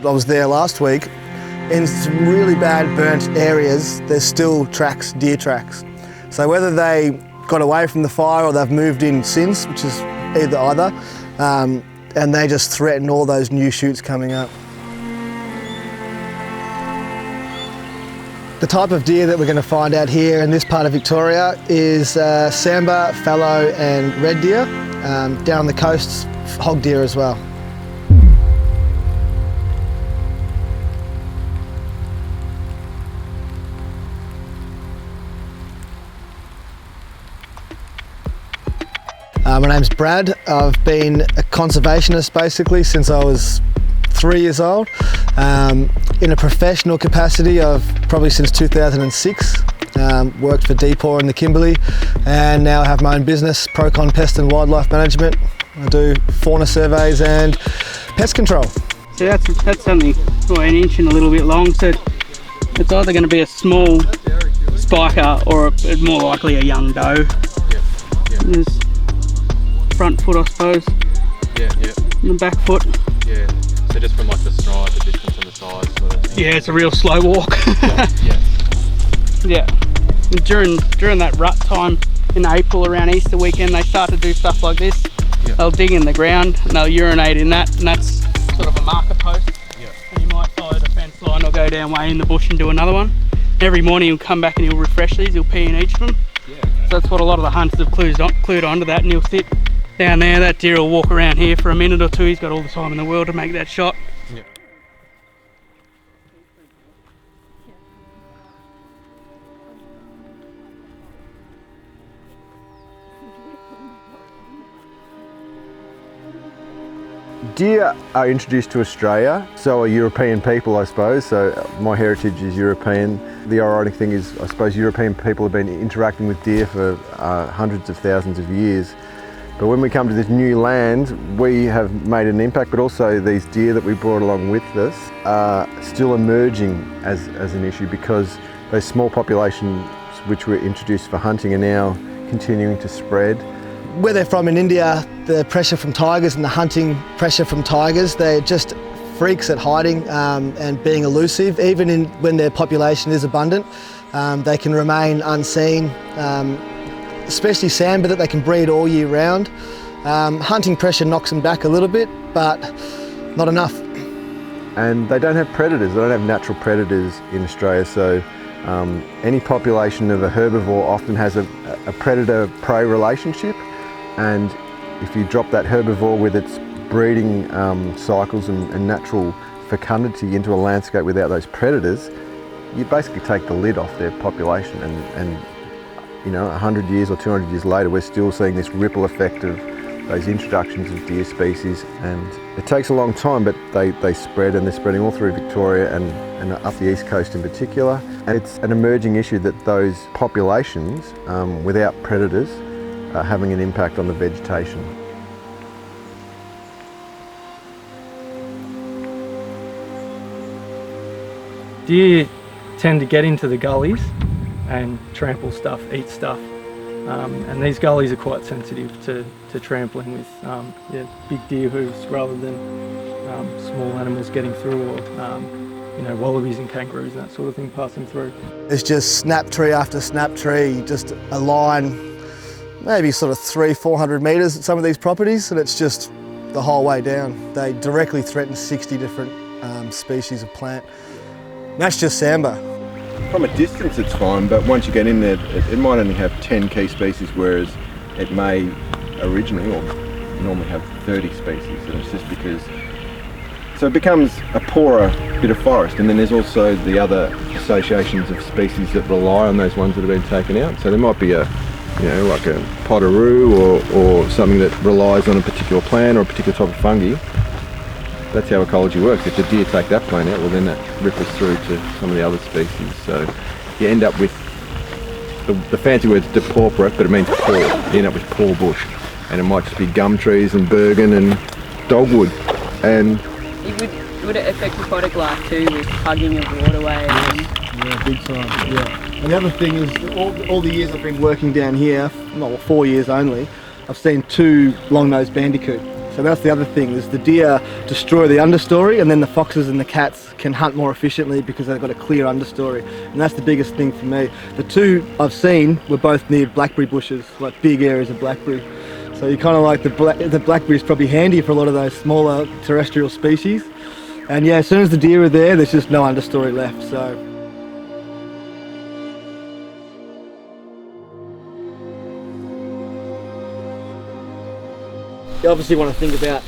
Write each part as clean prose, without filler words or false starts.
I was there last week, in some really bad burnt areas, there's still tracks, deer tracks. So whether they got away from the fire or they've moved in since, which is either, and they just threaten all those new shoots coming up. The type of deer that we're going to find out here in this part of Victoria is sambar, fallow and red deer. Down the coast, hog deer as well. My name's Brad. I've been a conservationist basically since I was 3 years old. In a professional capacity, I've probably since 2006 worked for Deepore in the Kimberley, and now I have my own business, Procon Pest and Wildlife Management. I do fauna surveys and pest control. So that's only an inch and a little bit long, so it's either going to be a small spiker or more likely a young doe. There's front foot, I suppose. Yeah. And the back foot. Yeah. So just from like the stride, the distance on the side sort of thing. Yeah, it's a real slow walk. Yeah. And during that rut time in April around Easter weekend, they start to do stuff like this. Yeah. They'll dig in the ground and they'll urinate in that, and that's sort of a marker post. Yeah. And you might follow the fence line or go down way in the bush and do another one. Every morning he'll come back and he'll refresh these. He'll pee in each of them. Yeah. So that's what a lot of the hunters have clued onto that, and he'll sit down there. That deer will walk around here for a minute or two. He's got all the time in the world to make that shot. Yeah. Deer are introduced to Australia, so are European people, I suppose. So my heritage is European. The ironic thing is, I suppose European people have been interacting with deer for hundreds of thousands of years. But when we come to this new land, we have made an impact, but also these deer that we brought along with us are still emerging as an issue, because those small populations which were introduced for hunting are now continuing to spread. Where they're from in India, the pressure from tigers and the hunting pressure from tigers, they're just freaks at hiding and being elusive. Even when their population is abundant, they can remain unseen. Especially sambar, that they can breed all year round. Hunting pressure knocks them back a little bit, but not enough. And they don't have predators, they don't have natural predators in Australia, so any population of a herbivore often has a predator-prey relationship, and if you drop that herbivore with its breeding cycles and natural fecundity into a landscape without those predators, you basically take the lid off their population, and you know, 100 years or 200 years later, we're still seeing this ripple effect of those introductions of deer species, and it takes a long time, but they spread, and they're spreading all through Victoria and up the east coast in particular. And it's an emerging issue that those populations, without predators, are having an impact on the vegetation. Deer tend to get into the gullies and trample stuff, eat stuff, and these gullies are quite sensitive to trampling with big deer hooves rather than small animals getting through, or wallabies and kangaroos and that sort of thing passing through. It's just snap tree after snap tree, just a line, maybe sort of 300-400 metres at some of these properties, and it's just the whole way down. They directly threaten 60 different species of plant. And that's just sambar. From a distance it's fine, but once you get in there, it might only have 10 key species, whereas it may originally or normally have 30 species, and it's just because... So it becomes a poorer bit of forest, and then there's also the other associations of species that rely on those ones that have been taken out. So there might be like a potaroo or something that relies on a particular plant or a particular type of fungi. That's how ecology works. If the deer take that plant out, well then that ripples through to some of the other species. So you end up with, the fancy word's depauperate, but it means poor. You end up with poor bush. And it might just be gum trees and bergen and dogwood. And would it affect aquatic life too, with hugging of waterways? Yeah, big time, yeah. And the other thing is, all the years I've been working down here, 4 years only, I've seen 2 long-nosed bandicoot. So that's the other thing, is the deer destroy the understory, and then the foxes and the cats can hunt more efficiently because they've got a clear understory. And that's the biggest thing for me. The two I've seen were both near blackberry bushes, like big areas of blackberry. So you kind of like the blackberry is probably handy for a lot of those smaller terrestrial species. And yeah, as soon as the deer are there, there's just no understory left. So. You obviously want to think about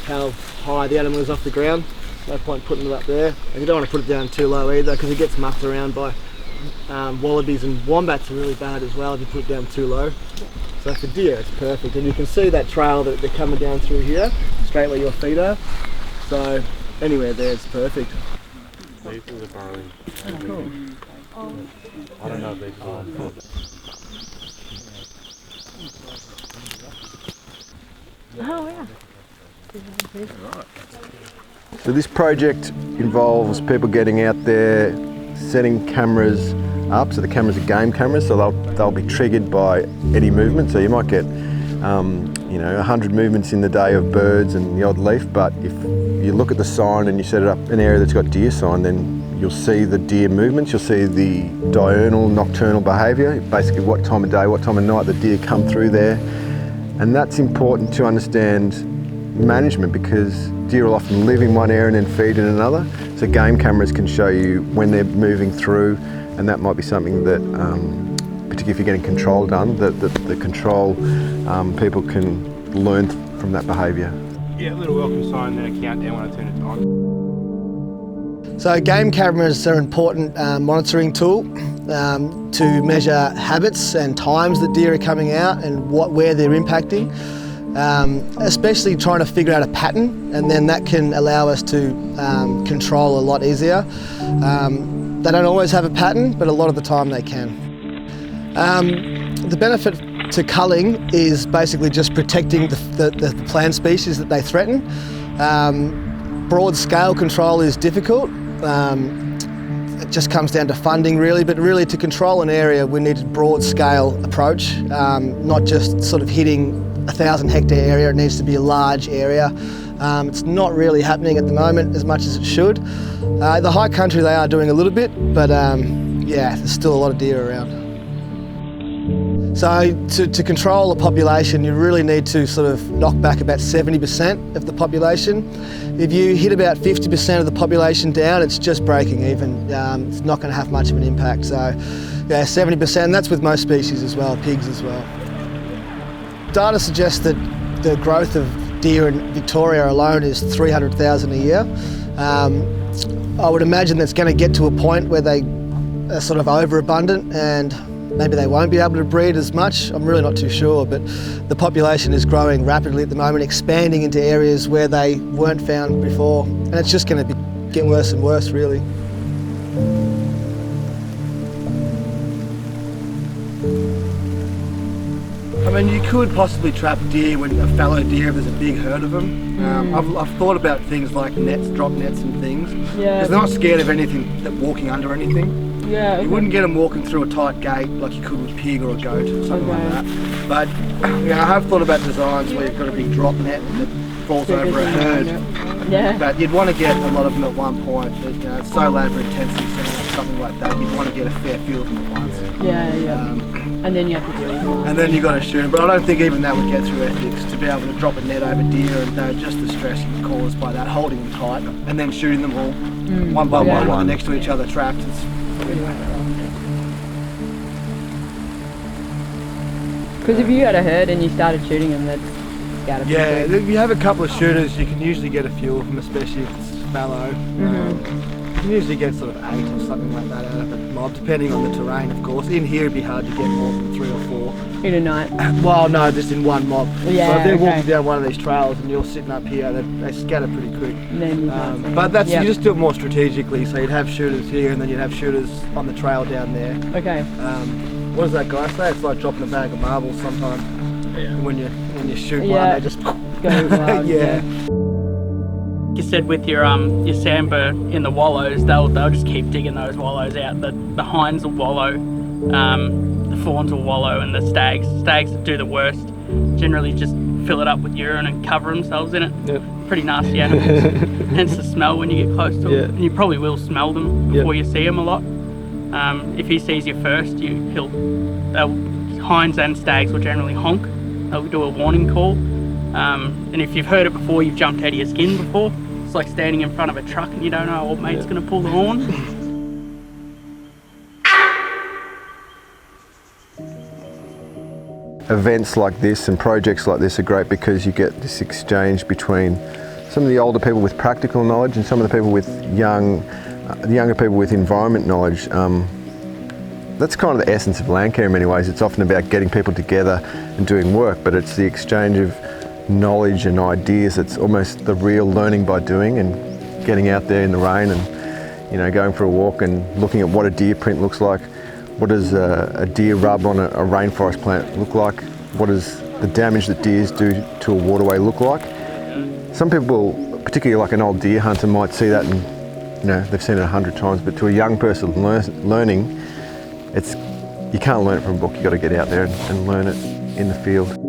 how high the animal is off the ground. No point putting it up there. And you don't want to put it down too low either, because it gets mucked around by wallabies, and wombats are really bad as well if you put it down too low. So for deer, it's perfect. And you can see that trail that they're coming down through here, straight where your feet are. So anywhere there, it's perfect. These things are burrowing. Oh, cool. I don't know if these are. Oh, yeah. So this project involves people getting out there, setting cameras up. So the cameras are game cameras, so they'll be triggered by any movement. So you might get, 100 movements in the day of birds and the odd leaf. But if you look at the sign and you set it up an area that's got deer sign, then you'll see the deer movements. You'll see the diurnal, nocturnal behaviour. Basically, what time of day, what time of night the deer come through there. And that's important to understand management, because deer will often live in one area and then feed in another. So game cameras can show you when they're moving through, and that might be something that, particularly if you're getting control done, that the control people can learn from that behaviour. Yeah, a little welcome sign, then a countdown when I turn it on. So game cameras are an important monitoring tool to measure habits and times that deer are coming out and where they're impacting, especially trying to figure out a pattern, and then that can allow us to control a lot easier. They don't always have a pattern, but a lot of the time they can. The benefit to culling is basically just protecting the plant species that they threaten. Broad scale control is difficult. It just comes down to funding really, but really to control an area we need a broad scale approach, not just sort of hitting a 1,000 hectare area. It needs to be a large area. It's not really happening at the moment as much as it should. The high country they are doing a little bit, but yeah, there's still a lot of deer around. So to control a population, you really need to sort of knock back about 70% of the population. If you hit about 50% of the population down, it's just breaking even. It's not going to have much of an impact. So yeah, 70%, and that's with most species as well, pigs as well. Data suggests that the growth of deer in Victoria alone is 300,000 a year. I would imagine that's going to get to a point where they are sort of overabundant and maybe they won't be able to breed as much. I'm really not too sure, but the population is growing rapidly at the moment, expanding into areas where they weren't found before, and it's just going to be getting worse and worse, really. I mean, you could possibly trap deer when a fallow deer if there's a big herd of them. I've thought about things like nets, drop nets and things. Yeah. Because they're not scared of anything, that walking under anything. Yeah. Okay. You wouldn't get them walking through a tight gate like you could with a pig or a goat or something like that. But I have thought about designs where you've got a big drop net that falls over a herd. Yeah. But you'd want to get a lot of them at one point. But, it's so labour intensive, something like that. You'd want to get a fair few of them at once. Yeah, yeah. And then you have to do it. And then you've got to shoot them. But I don't think even that would get through ethics, to be able to drop a net over deer and just the stress you caused by that, holding them tight and then shooting them all one by one next to each other trapped. Because if you had a herd and you started shooting them, that's gotta be good. If you have a couple of shooters, you can usually get a few of them, especially if it's fallow. You can usually get sort of 8 or something like that out of a mob, depending on the terrain, of course. In here, it'd be hard to get more than 3 or 4. In a night? Well, no, just in one mob. Yeah, so if they're walking down one of these trails and you're sitting up here, they scatter pretty quick. But that's you just do it more strategically. So you'd have shooters here, and then you'd have shooters on the trail down there. Okay. What does that guy say? It's like dropping a bag of marbles sometimes. Yeah. When you shoot one, they just go wild. Yeah. You said with your sambar in the wallows, they'll just keep digging those wallows out. The hinds will wallow, the fawns will wallow, and the stags do the worst. Generally just fill it up with urine and cover themselves in it. Yep. Pretty nasty animals. Hence the smell when you get close to them. Yeah. And you probably will smell them before Yep. you see them a lot. If he sees you first, hinds and stags will generally honk. They'll do a warning call. And if you've heard it before, you've jumped out of your skin before. It's like standing in front of a truck and you don't know old mate's going to pull the horn. Events like this and projects like this are great because you get this exchange between some of the older people with practical knowledge and some of the people with the younger people with environment knowledge. That's kind of the essence of Landcare in many ways. It's often about getting people together and doing work, but it's the exchange of knowledge and ideas. It's almost the real learning by doing and getting out there in the rain and, you know, going for a walk and looking at what a deer print looks like. What does a deer rub on a rainforest plant look like? What does the damage that deers do to a waterway look like? Some people, particularly like an old deer hunter, might see that and, you know, they've seen it 100 times, but to a young person learning, you can't learn it from a book. You've got to get out there and learn it in the field.